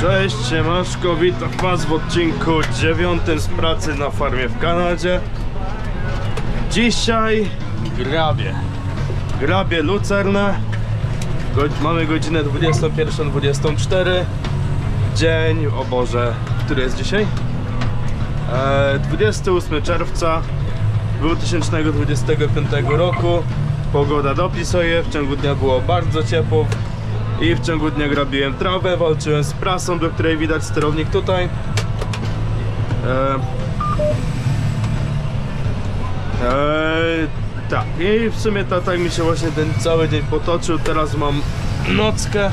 Cześć, siemaszko, witam was w odcinku 9 z pracy na farmie w Kanadzie. Dzisiaj grabię lucernę. Mamy godzinę 21:24. Dzień, o Boże, który jest dzisiaj? 28 czerwca 2025 roku. Pogoda dopisuje, w ciągu dnia było bardzo ciepło i w ciągu dnia grabiłem trawę, walczyłem z prasą, do której widać sterownik tutaj. Tak, i w sumie tak mi się właśnie ten cały dzień potoczył. Teraz mam nockę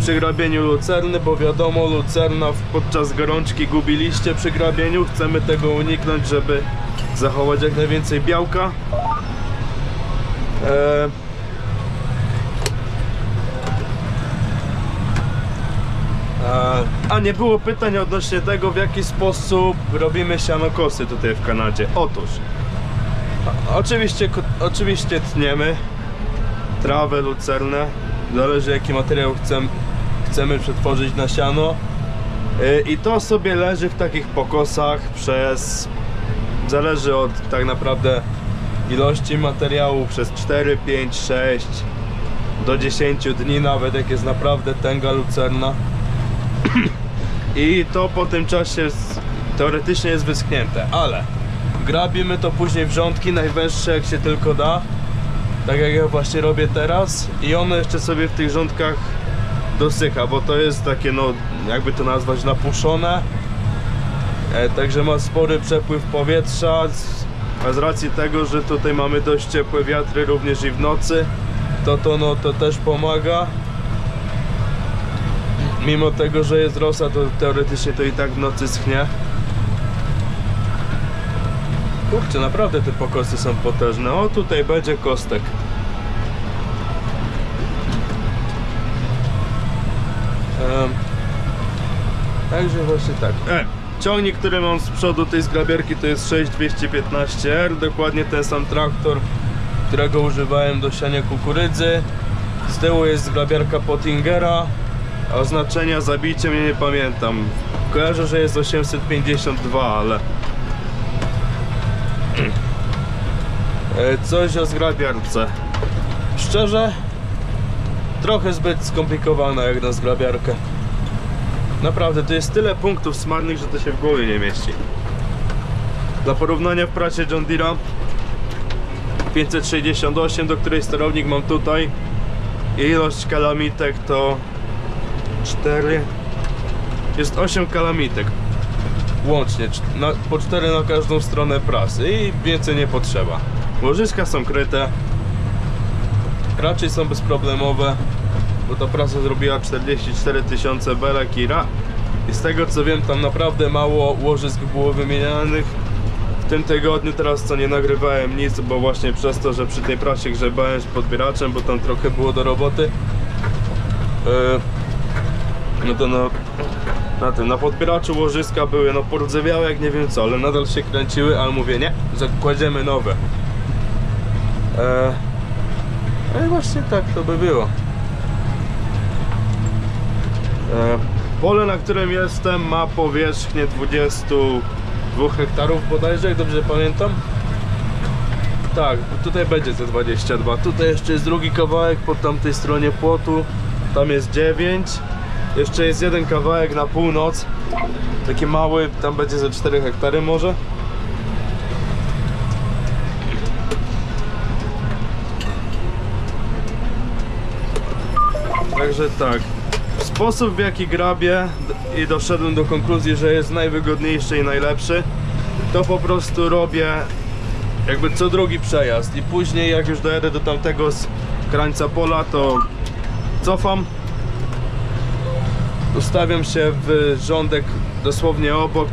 przy grabieniu lucerny, bo wiadomo, lucerna podczas gorączki gubi liście przy grabieniu. Chcemy tego uniknąć, żeby zachować jak najwięcej białka. A nie było pytań odnośnie tego, w jaki sposób robimy sianokosy tutaj w Kanadzie. Otóż oczywiście tniemy trawę, lucernę, zależy jaki materiał chcemy przetworzyć na siano, i to sobie leży w takich pokosach zależy od tak naprawdę ilości materiału, przez 4, 5, 6 do 10 dni nawet, jak jest naprawdę tęga lucerna. I to po tym czasie teoretycznie jest wyschnięte, ale grabimy to później w rządki, najwęższe jak się tylko da, tak jak ja właśnie robię teraz, i ono jeszcze sobie w tych rządkach dosycha, bo to jest takie, no jakby to nazwać, napuszone, także ma spory przepływ powietrza, a z racji tego, że tutaj mamy dość ciepłe wiatry również i w nocy, to też pomaga. Mimo tego, że jest rosa, to teoretycznie to i tak w nocy schnie. Kurczę, naprawdę te pokosy są potężne. O, tutaj będzie kostek. Także właśnie tak. Ciągnik, który mam z przodu tej zgrabiarki, to jest 6215R. Dokładnie ten sam traktor, którego używałem do siania kukurydzy. Z tyłu jest zgrabiarka Pottingera. Oznaczenia zabijcie mnie, nie pamiętam. Kojarzę, że jest 852, ale coś o zgrabiarce. Szczerze, trochę zbyt skomplikowana jak na zgrabiarkę. Naprawdę, to jest tyle punktów smarnych, że to się w głowie nie mieści. Dla porównania, w prasie John Deere'a 568, do której sterownik mam tutaj, i ilość kalamitek to 4, jest 8 kalamitek łącznie, po 4 na każdą stronę prasy, i więcej nie potrzeba. Łożyska są kryte, raczej są bezproblemowe, bo ta prasa zrobiła 44 000 belek i z tego co wiem, tam naprawdę mało łożysk było wymienianych w tym tygodniu. Teraz co nie nagrywałem nic, bo właśnie przez to, że przy tej prasie grzebałem z podbieraczem, bo tam trochę było do roboty. No to na podbieraczu łożyska były pordzewiałe jak nie wiem co, ale nadal się kręciły, ale mówię nie, zakładziemy nowe. No i właśnie tak to by było. Pole, na którym jestem, ma powierzchnię 22 hektarów bodajże, jak dobrze pamiętam. Tak, tutaj będzie te 22. Tutaj jeszcze jest drugi kawałek po tamtej stronie płotu. Tam jest 9. Jeszcze jest jeden kawałek na północ, taki mały, tam będzie ze 4 hektary może. Także tak, sposób w jaki grabię i doszedłem do konkluzji, że jest najwygodniejszy i najlepszy, to po prostu robię jakby co drugi przejazd i później jak już dojadę do tamtego krańca pola, to cofam, ustawiam się w rządek dosłownie obok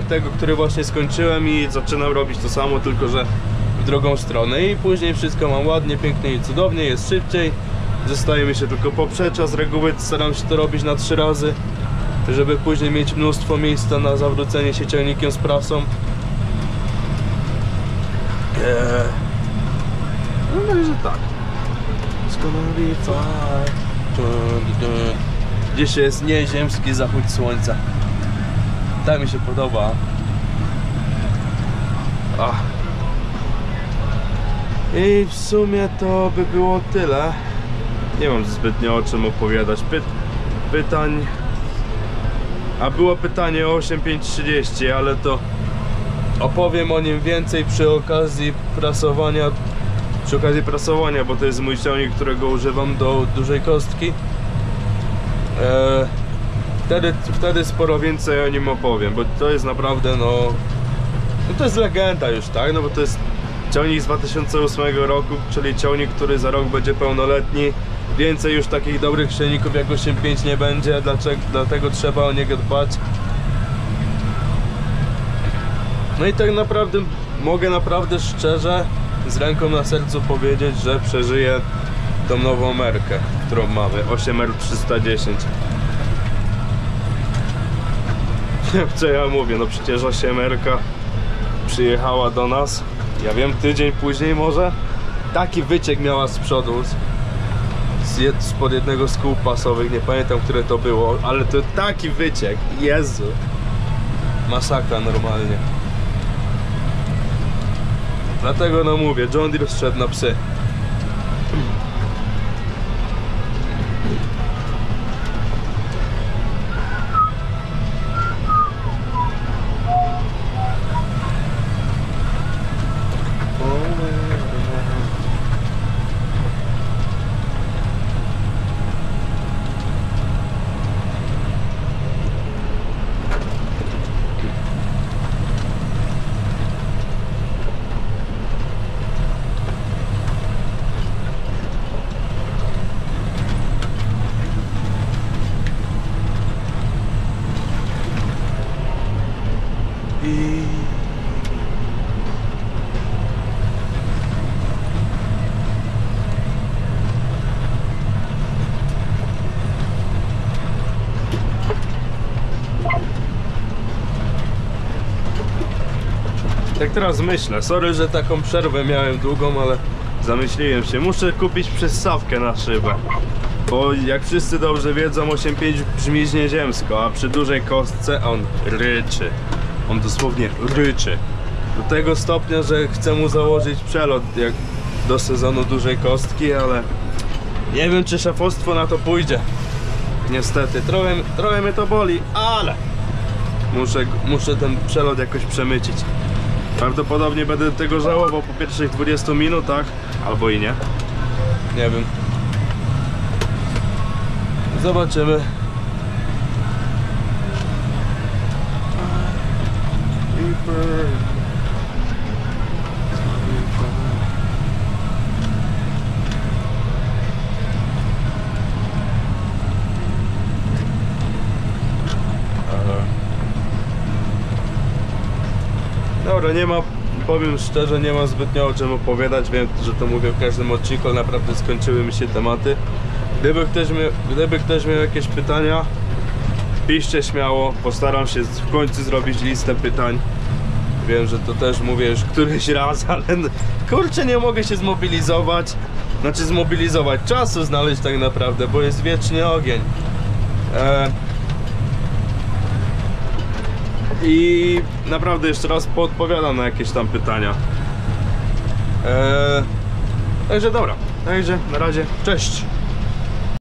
tego, który właśnie skończyłem, i zaczynam robić to samo, tylko że w drugą stronę, i później wszystko mam ładnie, pięknie i cudownie, jest szybciej. Zostaje mi się tylko poprzecza, z reguły staram się to robić na 3 razy, żeby później mieć mnóstwo miejsca na zawrócenie się ciągnikiem z prasą. No także tak. It's gonna be fine. gdzieś jest nieziemski zachód słońca. Tak mi się podoba. Ach. I w sumie to by było tyle. Nie mam zbytnio o czym opowiadać. Pytań... A było pytanie o 8530, ale to opowiem o nim więcej przy okazji prasowania, bo to jest mój ciągnik, którego używam do dużej kostki. Wtedy sporo więcej o nim opowiem, bo to jest naprawdę no to jest legenda już, tak? No bo to jest ciągnik z 2008 roku, czyli ciągnik, który za rok będzie pełnoletni. Więcej już takich dobrych silników jak 8.5 nie będzie, dlatego trzeba o niego dbać. No i tak naprawdę mogę naprawdę szczerze z ręką na sercu powiedzieć, że przeżyję tą nową merkę, którą mamy, 8R310. Co ja mówię, no przecież 8R-ka przyjechała do nas, ja wiem, tydzień później może. Taki wyciek miała z przodu, spod jednego z kół pasowych, nie pamiętam, które to było, ale to taki wyciek, Jezu, masakra normalnie. Dlatego no mówię, John Deere zszedł na psy. Tak teraz myślę, sorry, że taką przerwę miałem długą, ale zamyśliłem się, muszę kupić przystawkę na szybę. Bo jak wszyscy dobrze wiedzą, 8.5 brzmi nieziemsko, a przy dużej kostce on ryczy. On dosłownie ryczy. Do tego stopnia, że chcę mu założyć przelot jak do sezonu dużej kostki, ale nie wiem, czy szefostwo na to pójdzie. Niestety, trochę mnie to boli, ale muszę ten przelot jakoś przemycić. Prawdopodobnie będę tego żałował po pierwszych 20 minutach, albo i nie. Nie wiem. Zobaczymy. Dobra, nie ma, powiem szczerze, nie ma zbytnio o czym opowiadać. Wiem, że to mówię w każdym odcinku, ale naprawdę skończyły mi się tematy. Gdyby ktoś miał jakieś pytania, piszcie śmiało, postaram się w końcu zrobić listę pytań. Wiem, że to też mówię już któryś raz, ale kurczę, nie mogę się zmobilizować. Znaczy zmobilizować, czasu znaleźć tak naprawdę, bo jest wiecznie ogień. I naprawdę jeszcze raz podpowiadam na jakieś tam pytania. Także dobra, także na razie, cześć!